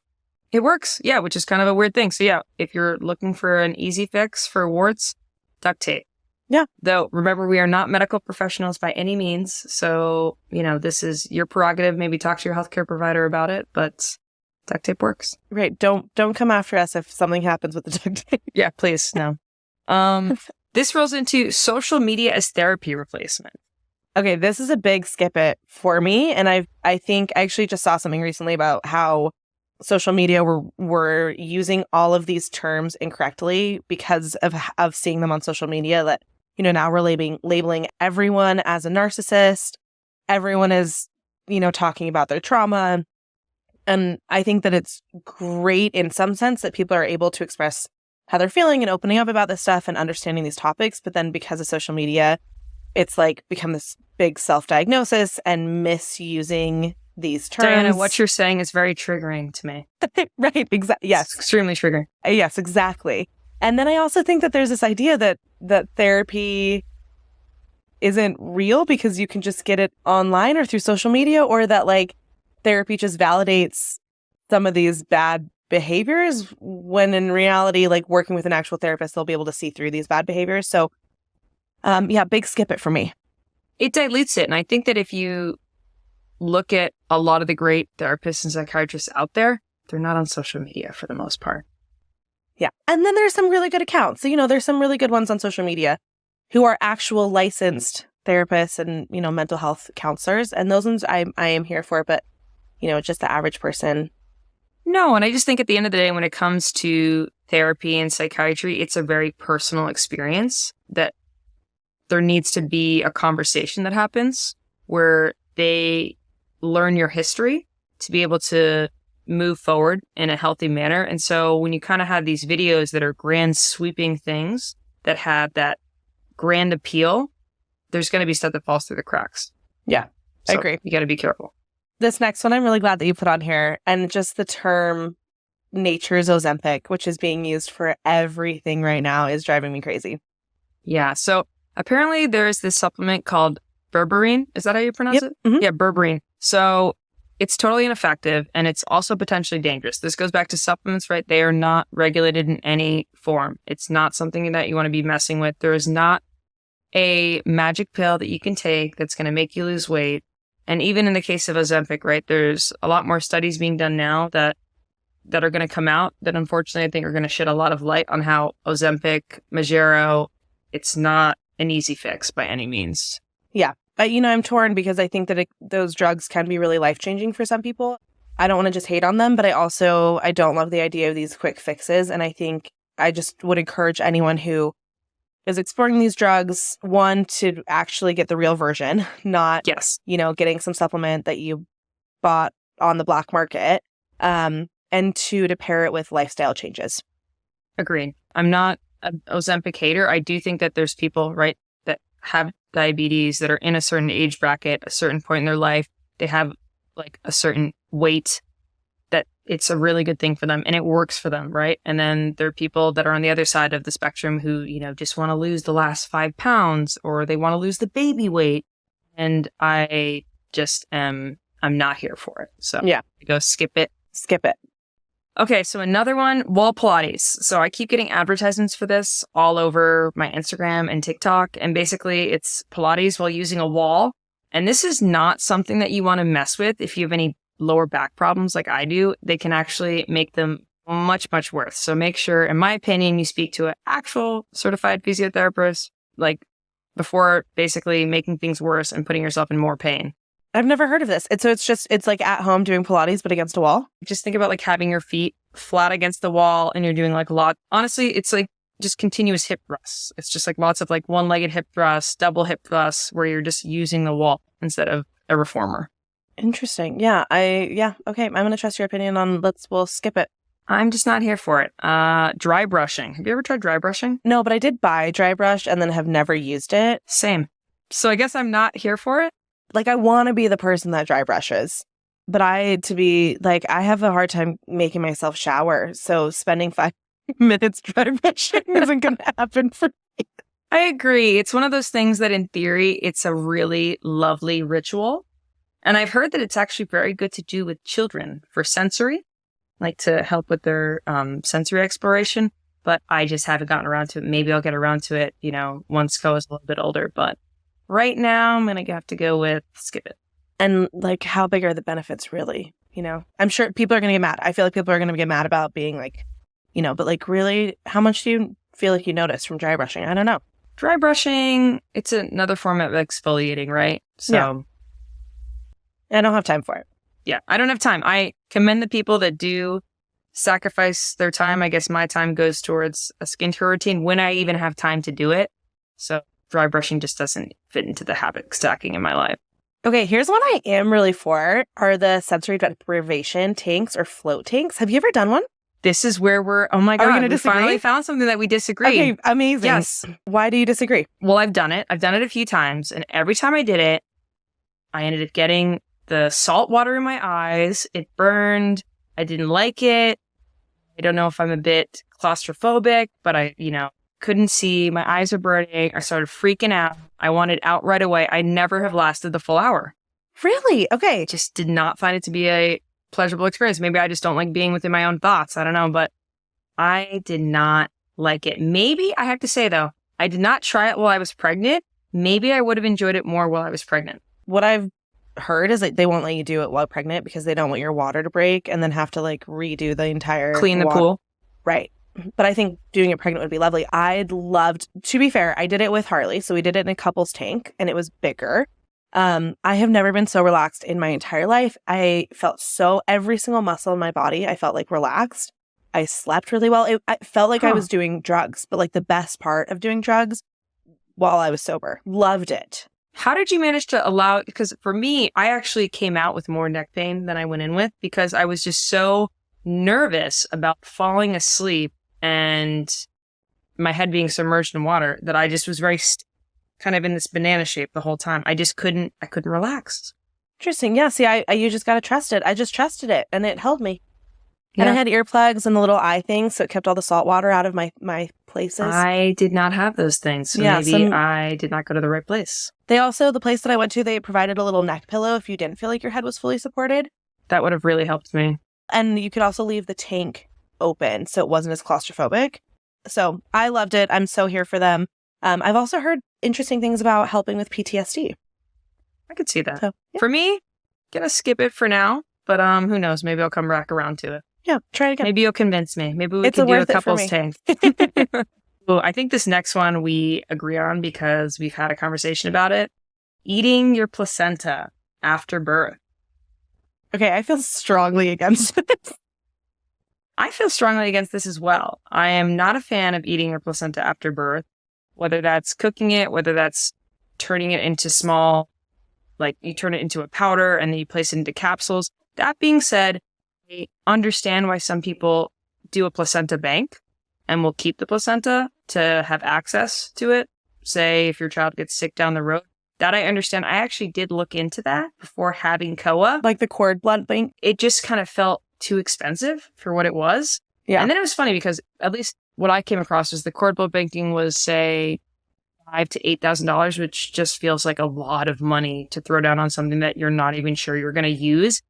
It works, yeah, which is kind of a weird thing. So yeah, if you're looking for an easy fix for warts, duct tape. Yeah. Though, remember, we are not medical professionals by any means. So, this is your prerogative. Maybe talk to your healthcare provider about it, but duct tape works. Right. Don't come after us if something happens with the duct tape. Yeah, please. No. This rolls into social media as therapy replacement. Okay, this is a big skip it for me. And I think I actually just saw something recently about how social media were using all of these terms incorrectly because of seeing them on social media, that now we're labeling everyone as a narcissist. Everyone is, talking about their trauma. And I think that it's great in some sense that people are able to express how they're feeling and opening up about this stuff and understanding these topics. But then because of social media, it's like become this big self-diagnosis and misusing these terms. Diana, what you're saying is very triggering to me. Right. Exactly. Yes. It's extremely triggering. Yes, exactly. And then I also think that there's this idea that therapy isn't real because you can just get it online or through social media, or that like therapy just validates some of these bad behaviors, when in reality, like working with an actual therapist, they'll be able to see through these bad behaviors. So big skip it for me. It dilutes it. And I think that if you look at a lot of the great therapists and psychiatrists out there, they're not on social media for the most part. Yeah. And then there's some really good accounts. So, there's some really good ones on social media who are actual licensed therapists and, mental health counselors. And those ones I am here for, but, just the average person. No. And I just think at the end of the day, when it comes to therapy and psychiatry, it's a very personal experience that there needs to be a conversation that happens where they learn your history to be able to move forward in a healthy manner. And so when you kind of have these videos that are grand sweeping things that have that grand appeal, there's going to be stuff that falls through the cracks. Yeah, I agree. You got to be careful. This next one, I'm really glad that you put on here. And just the term nature's Ozempic, which is being used for everything right now, is driving me crazy. Yeah. So apparently there's this supplement called berberine. Is that how you pronounce it? Mm-hmm. Yeah, berberine. So it's totally ineffective, and it's also potentially dangerous. This goes back to supplements, right? They are not regulated in any form. It's not something that you want to be messing with. There is not a magic pill that you can take that's going to make you lose weight. And even in the case of Ozempic, right, there's a lot more studies being done now that are going to come out that unfortunately I think are going to shed a lot of light on how Ozempic, Mounjaro, it's not an easy fix by any means. Yeah. I'm torn because I think that those drugs can be really life-changing for some people. I don't want to just hate on them, but I don't love the idea of these quick fixes. And I think I just would encourage anyone who is exploring these drugs, one, to actually get the real version, not, yes, getting some supplement that you bought on the black market, and two, to pair it with lifestyle changes. Agreed. I'm not an Ozempic hater. I do think that there's people, right, that have diabetes, that are in a certain age bracket, a certain point in their life, they have like a certain weight, that it's a really good thing for them and it works for them, right? And then there are people that are on the other side of the spectrum who, just want to lose the last 5 pounds, or they want to lose the baby weight. And I just I'm not here for it. So yeah, I go skip it. Okay, so another one, wall Pilates. So I keep getting advertisements for this all over my Instagram and TikTok. And basically it's Pilates while using a wall. And this is not something that you want to mess with if you have any lower back problems like I do. They can actually make them much, much worse. So make sure, in my opinion, you speak to an actual certified physiotherapist, like before basically making things worse and putting yourself in more pain. I've never heard of this. It's like at home doing Pilates, but against a wall. Just think about like having your feet flat against the wall and you're doing like honestly, it's like just continuous hip thrusts. It's just like lots of like one-legged hip thrusts, double hip thrusts, where you're just using the wall instead of a reformer. Interesting. Yeah. Okay. I'm going to trust your opinion on we'll skip it. I'm just not here for it. Dry brushing. Have you ever tried dry brushing? No, but I did buy dry brush and then have never used it. Same. So I guess I'm not here for it. Like, I want to be the person that dry brushes, but I have a hard time making myself shower. So spending 5 minutes dry brushing isn't going to happen for me. I agree. It's one of those things that in theory, it's a really lovely ritual. And I've heard that it's actually very good to do with children for sensory, like to help with their sensory exploration. but I just haven't gotten around to it. Maybe I'll get around to it, once Ko is a little bit older. But right now, I'm going to have to go with skip it. And like, how big are the benefits really? I'm sure people are going to get mad. I feel like people are going to get mad about being like, but like really, how much do you feel like you notice from dry brushing? I don't know. Dry brushing, it's another form of exfoliating, right? So I don't have time for it. Yeah, I don't have time. I commend the people that do sacrifice their time. I guess my time goes towards a skincare routine when I even have time to do it. So dry brushing just doesn't fit into the habit stacking in my life. Okay, here's what I am really for are the sensory deprivation tanks or float tanks. Have you ever done one? This is where oh my God, we disagree? finally found something that we disagree. Okay, amazing. Yes. Why do you disagree? Well, I've done it. I've done it a few times. And every time I did it, I ended up getting the salt water in my eyes. It burned. I didn't like it. I don't know if I'm a bit claustrophobic, but I, couldn't see. My eyes were burning. I started freaking out. I wanted out right away. I never have lasted the full hour. Really? Okay. Just did not find it to be a pleasurable experience. Maybe I just don't like being within my own thoughts. I don't know, but I did not like it. Maybe I have to say though, I did not try it while I was pregnant. Maybe I would have enjoyed it more while I was pregnant. What I've heard is that they won't let you do it while pregnant because they don't want your water to break and then have to like redo the entire clean the pool. Right. But I think doing it pregnant would be lovely. To be fair, I did it with Harley. So we did it in a couple's tank and it was bigger. I have never been so relaxed in my entire life. I felt every single muscle in my body, I felt like relaxed. I slept really well. I felt like I was doing drugs, but like the best part of doing drugs while I was sober. Loved it. How did you manage to allow it? Because for me, I actually came out with more neck pain than I went in with because I was just so nervous about falling asleep and my head being submerged in water that I just was very kind of in this banana shape the whole time. I couldn't relax. Interesting. Yeah. See, you just got to trust it. I just trusted it and it held me. Yeah. And I had earplugs and the little eye thing, so it kept all the salt water out of my places. I did not have those things, so maybe I did not go to the right place. The place that I went to, they provided a little neck pillow if you didn't feel like your head was fully supported. That would have really helped me. And you could also leave the tank open, so it wasn't as claustrophobic. So I loved it. I'm so here for them. I've also heard interesting things about helping with PTSD. I could see that. So, yeah. For me, gonna skip it for now, but who knows? Maybe I'll come back around to it. Yeah, try it again. Maybe you'll convince me. Maybe we can do a couple's tank. Well, I think this next one we agree on because we've had a conversation about it. Eating your placenta after birth. Okay, I feel strongly against this. I feel strongly against this as well. I am not a fan of eating your placenta after birth, whether that's cooking it, whether that's turning it into small, like you turn it into a powder and then you place it into capsules. That being said, I understand why some people do a placenta bank and will keep the placenta to have access to it. Say if your child gets sick down the road. That I understand. I actually did look into that before having Koa. Like the cord blood bank? It just kind of felt too expensive for what it was. Yeah. And then it was funny because at least what I came across was the cord blood banking was, say, $5,000 to $8,000, which just feels like a lot of money to throw down on something that you're not even sure you're going to use.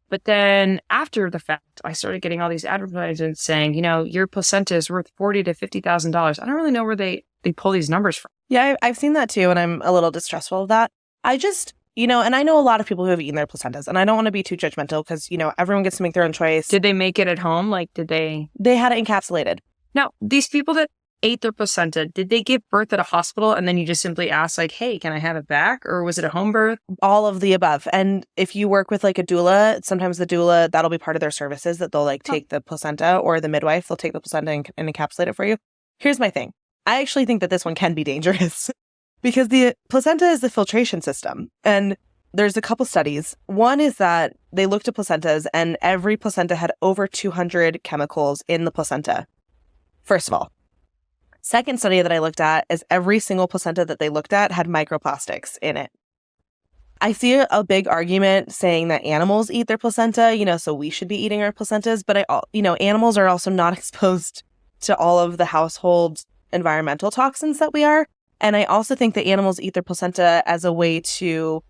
But then after the fact, I started getting all these advertisements saying, your placenta is worth $40,000 to $50,000. I don't really know where they pull these numbers from. Yeah, I've seen that too, and I'm a little distrustful of that. I just, and I know a lot of people who have eaten their placentas, and I don't want to be too judgmental because, everyone gets to make their own choice. Did they make it at home? Like, did they? They had it encapsulated. Now, these people that ate their placenta, did they give birth at a hospital and then you just simply asked like, hey, can I have it back? Or was it a home birth? All of the above. And if you work with like a doula, sometimes the doula, that'll be part of their services that they'll like take the placenta, or the midwife, they'll take the placenta and encapsulate it for you. Here's my thing. I actually think that this one can be dangerous because the placenta is the filtration system. And there's a couple studies. One is that they looked at placentas and every placenta had over 200 chemicals in the placenta. First of all. Second study that I looked at is every single placenta that they looked at had microplastics in it. I see a big argument saying that animals eat their placenta, so we should be eating our placentas. But animals are also not exposed to all of the household environmental toxins that we are. And I also think that animals eat their placenta as a way to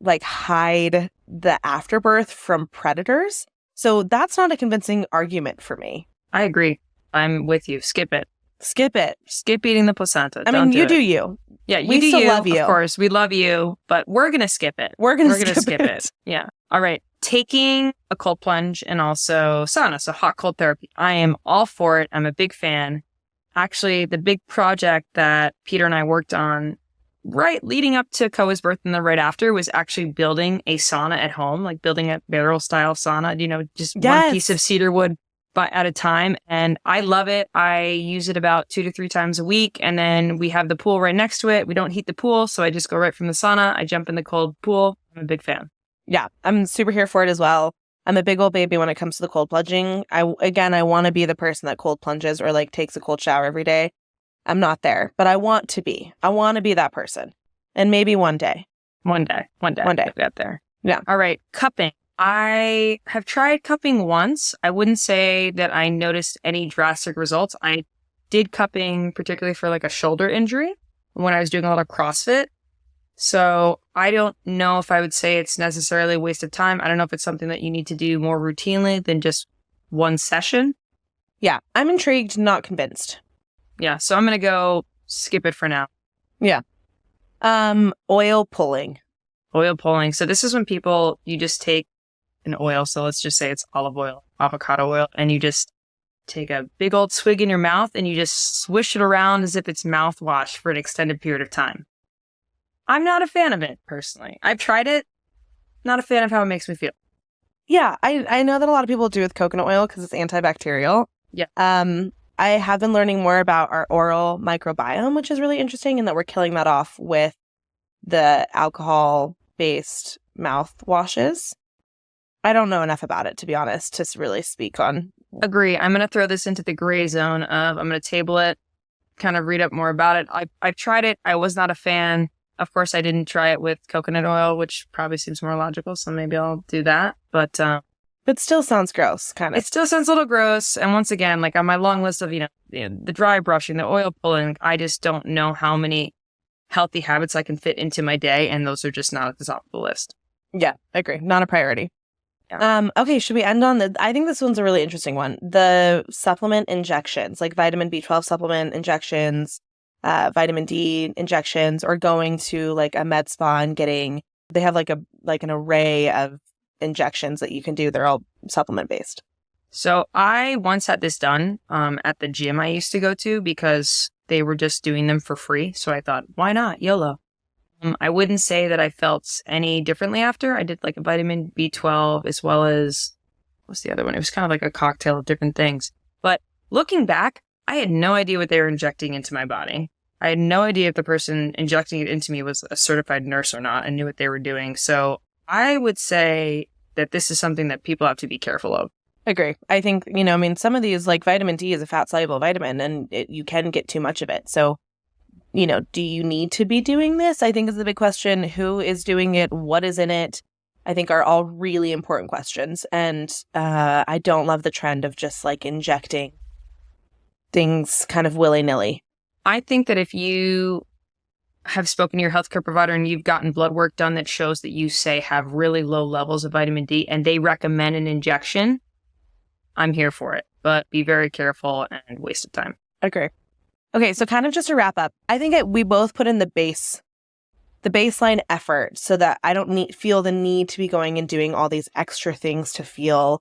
like hide the afterbirth from predators. So that's not a convincing argument for me. I agree. I'm with you. Skip it. Skip it. Skip eating the placenta. I mean, you do you. Yeah, you We do still you. love you. Of course, we love you, but we're going to skip it. We're gonna skip it. Yeah. All right. Taking a cold plunge and also sauna, so hot cold therapy. I am all for it. I'm a big fan. Actually, the big project that Peter and I worked on right leading up to Koa's birth and then right after was actually building a sauna at home, like building a barrel style sauna, just one piece of cedar wood at a time. And I love it. I use it about 2 to 3 times a week. And then we have the pool right next to it. We don't heat the pool. So I just go right from the sauna. I jump in the cold pool. I'm a big fan. Yeah, I'm super here for it as well. I'm a big old baby when it comes to the cold plunging. I want to be the person that cold plunges or like takes a cold shower every day. I'm not there, but I want to be. I want to be that person. And maybe one day. One day. One day. We'll get there. Yeah. All right. Cupping. I have tried cupping once. I wouldn't say that I noticed any drastic results. I did cupping particularly for like a shoulder injury when I was doing a lot of CrossFit. So I don't know if I would say it's necessarily a waste of time. I don't know if it's something that you need to do more routinely than just one session. Yeah, I'm intrigued, not convinced. Yeah, so I'm going to go skip it for now. Yeah. Oil pulling. Oil pulling. So this is when you just take an oil. So let's just say it's olive oil, avocado oil, and you just take a big old swig in your mouth and you just swish it around as if it's mouthwash for an extended period of time. I'm not a fan of it, personally. I've tried it. Not a fan of how it makes me feel. Yeah, I know that a lot of people do with coconut oil because it's antibacterial. Yeah. I have been learning more about our oral microbiome, which is really interesting, and that we're killing that off with the alcohol-based mouthwashes. I don't know enough about it, to be honest, to really speak on. Agree. I'm going to throw this into the gray zone of I'm going to table it, kind of read up more about it. I've tried it. I was not a fan. Of course, I didn't try it with coconut oil, which probably seems more logical, so maybe I'll do that. But still sounds gross, kind of. It still sounds a little gross. And once again, like on my long list of, the dry brushing, the oil pulling, I just don't know how many healthy habits I can fit into my day. And those are just not at the top of the list. Yeah, I agree. Not a priority. Yeah. Okay, should we end on I think this one's a really interesting one. The supplement injections, like vitamin B12 supplement injections, vitamin D injections, or going to like a med spa and they have like an array of injections that you can do. They're all supplement based. So I once had this done at the gym I used to go to because they were just doing them for free. So I thought, why not? YOLO. I wouldn't say that I felt any differently after. I did like a vitamin B12 as well as, what's the other one? It was kind of like a cocktail of different things. But looking back, I had no idea what they were injecting into my body. I had no idea if the person injecting it into me was a certified nurse or not and knew what they were doing. So I would say that this is something that people have to be careful of. Agree. I think, some of these, like vitamin D is a fat-soluble vitamin and you can get too much of it. So, do you need to be doing this? I think is the big question. Who is doing it? What is in it? I think are all really important questions. And I don't love the trend of just like injecting things kind of willy-nilly. I think that if you have spoken to your healthcare provider and you've gotten blood work done that shows that you say have really low levels of vitamin D and they recommend an injection, I'm here for it. But be very careful and waste of time. Agree. Okay, so kind of just to wrap up, I think we both put in the baseline effort so that I don't feel the need to be going and doing all these extra things to feel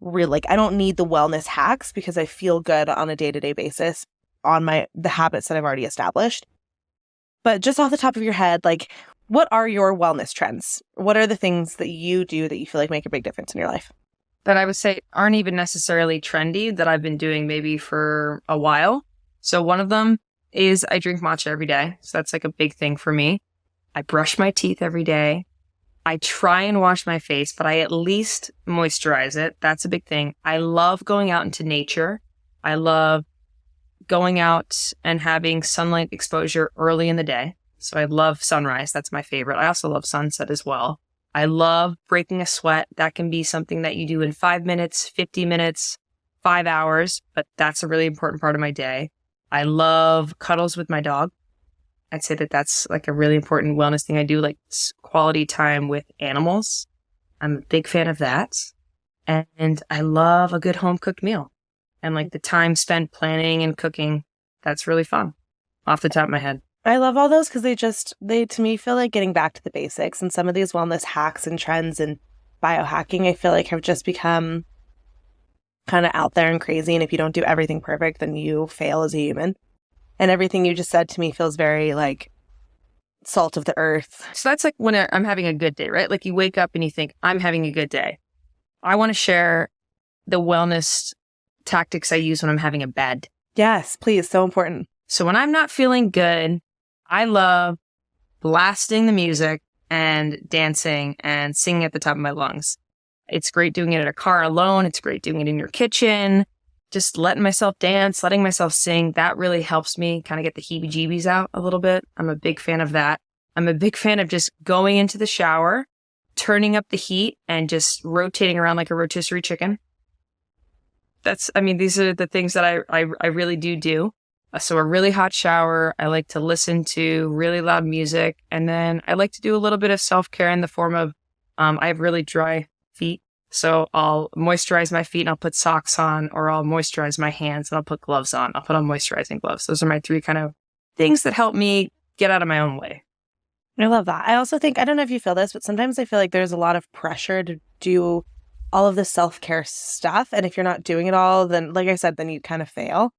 real. Like I don't need the wellness hacks because I feel good on a day-to-day basis on the habits that I've already established. But just off the top of your head, like what are your wellness trends? What are the things that you do that you feel like make a big difference in your life? That I would say aren't even necessarily trendy that I've been doing maybe for a while. So one of them is I drink matcha every day. So that's like a big thing for me. I brush my teeth every day. I try and wash my face, but I at least moisturize it. That's a big thing. I love going out into nature. I love going out and having sunlight exposure early in the day. So I love sunrise. That's my favorite. I also love sunset as well. I love breaking a sweat. That can be something that you do in 5 minutes, 50 minutes, 5 hours, but that's a really important part of my day. I love cuddles with my dog. I'd say that that's like a really important wellness thing I do, like quality time with animals. I'm a big fan of that. And I love a good home cooked meal. and like the time spent planning and cooking. That's really fun off the top of my head. I love all those because they to me feel like getting back to the basics. And some of these wellness hacks and trends and biohacking, I feel like have just become kind of out there and crazy. And if you don't do everything perfect, then you fail as a human. And everything you just said to me feels very like salt of the earth. So that's like when I'm having a good day, right? Like you wake up and you think, I'm having a good day. I want to share the wellness tactics I use when I'm having a bad day. Yes, please. So important. So when I'm not feeling good, I love blasting the music and dancing and singing at the top of my lungs. It's great doing it in a car alone. It's great doing it in your kitchen. Just letting myself dance, letting myself sing. That really helps me kind of get the heebie-jeebies out a little bit. I'm a big fan of that. I'm a big fan of just going into the shower, turning up the heat, and just rotating around like a rotisserie chicken. These are the things that I really do. So a really hot shower. I like to listen to really loud music. And then I like to do a little bit of self-care in the form of, I have really dry feet. So I'll moisturize my feet and I'll put socks on, or I'll moisturize my hands and I'll put gloves on. I'll put on moisturizing gloves. Those are my 3 kind of things that help me get out of my own way. I love that. I also think, I don't know if you feel this, but sometimes I feel like there's a lot of pressure to do all of the self-care stuff. And if you're not doing it all, then like I said, then you kind of fail.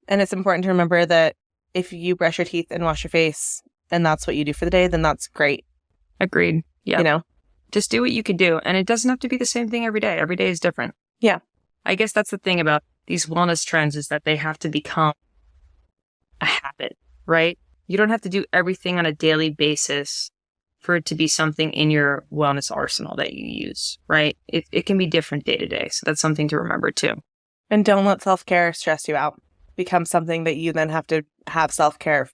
And it's important to remember that if you brush your teeth and wash your face and that's what you do for the day, then that's great. Agreed. Yeah. You know, just do what you can do. And it doesn't have to be the same thing every day. Every day is different. Yeah. I guess that's the thing about these wellness trends is that they have to become a habit, right? You don't have to do everything on a daily basis for it to be something in your wellness arsenal that you use, right? It can be different day to day. So that's something to remember too. And don't let self-care stress you out. Become something that you then have to have self-care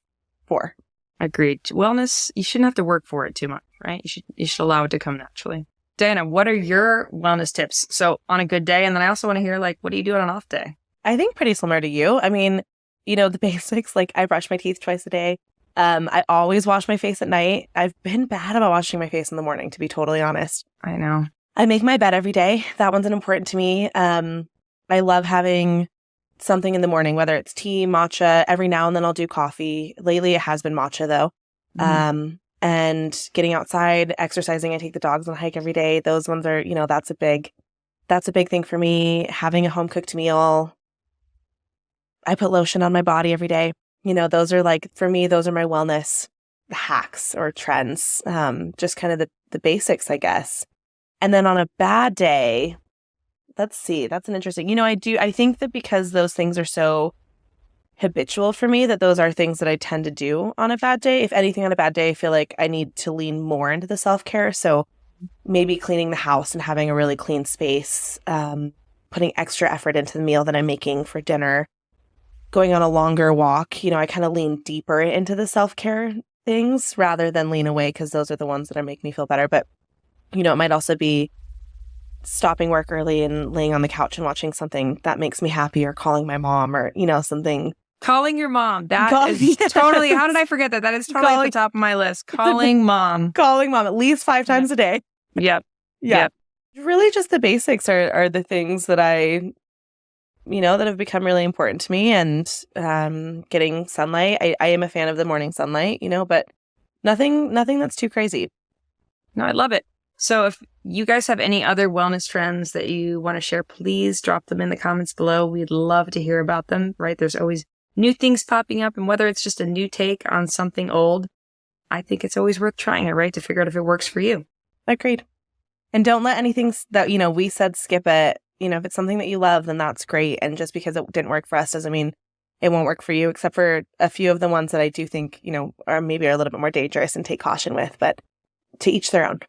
for. Agreed. Wellness, you shouldn't have to work for it too much, right? You should allow it to come naturally. Diana, what are your wellness tips? So on a good day, and then I also want to hear, like, what do you do on an off day? I think pretty similar to you. I mean, you know, the basics, like I brush my teeth twice a day. I always wash my face at night. I've been bad about washing my face in the morning, to be totally honest. I know. I make my bed every day. That one's important to me. I love having something in the morning, whether it's tea, matcha. Every now and then I'll do coffee. Lately, it has been matcha though. Mm-hmm. And getting outside, exercising. I take the dogs on a hike every day. Those ones are, you know, that's a big thing for me. Having a home cooked meal. I put lotion on my body every day. You know, those are like, for me, those are my wellness hacks or trends. Just kind of the basics, I guess. And then on a bad day, let's see, that's an interesting, you know, I think that because those things are so habitual for me, that those are things that I tend to do on a bad day. If anything, on a bad day, I feel like I need to lean more into the self-care. So maybe cleaning the house and having a really clean space, putting extra effort into the meal that I'm making for dinner, going on a longer walk. You know, I kind of lean deeper into the self-care things rather than lean away, because those are the ones that are making me feel better. But, you know, it might also be stopping work early and laying on the couch and watching something that makes me happy, or calling my mom, or, you know, something. Calling your mom. That is totally, how did I forget that? That is totally at the top of my list. Calling mom. Calling mom at least 5 times a day. Yep. Yep. Really just the basics are the things that I, you know, that have become really important to me. And getting sunlight. I am a fan of the morning sunlight, you know, but nothing that's too crazy. No, I love it. So if you guys have any other wellness trends that you want to share, please drop them in the comments below. We'd love to hear about them, right? There's always new things popping up, and whether it's just a new take on something old, I think it's always worth trying it, right? To figure out if it works for you. Agreed. And don't let anything that, you know, we said skip it. You know, if it's something that you love, then that's great. And just because it didn't work for us doesn't mean it won't work for you, except for a few of the ones that I do think, you know, are maybe a little bit more dangerous and take caution with, but to each their own.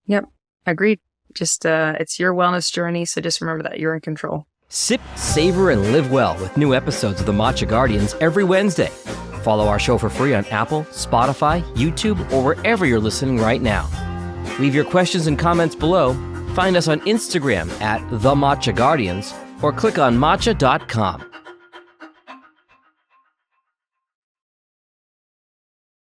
Yep. Agreed. Just, it's your wellness journey. So just remember that you're in control. Sip, savor, and live well with new episodes of the Matcha Guardians every Wednesday. Follow our show for free on Apple, Spotify, YouTube, or wherever you're listening right now. Leave your questions and comments below. Find us on Instagram at The Matcha Guardians, or click on matcha.com.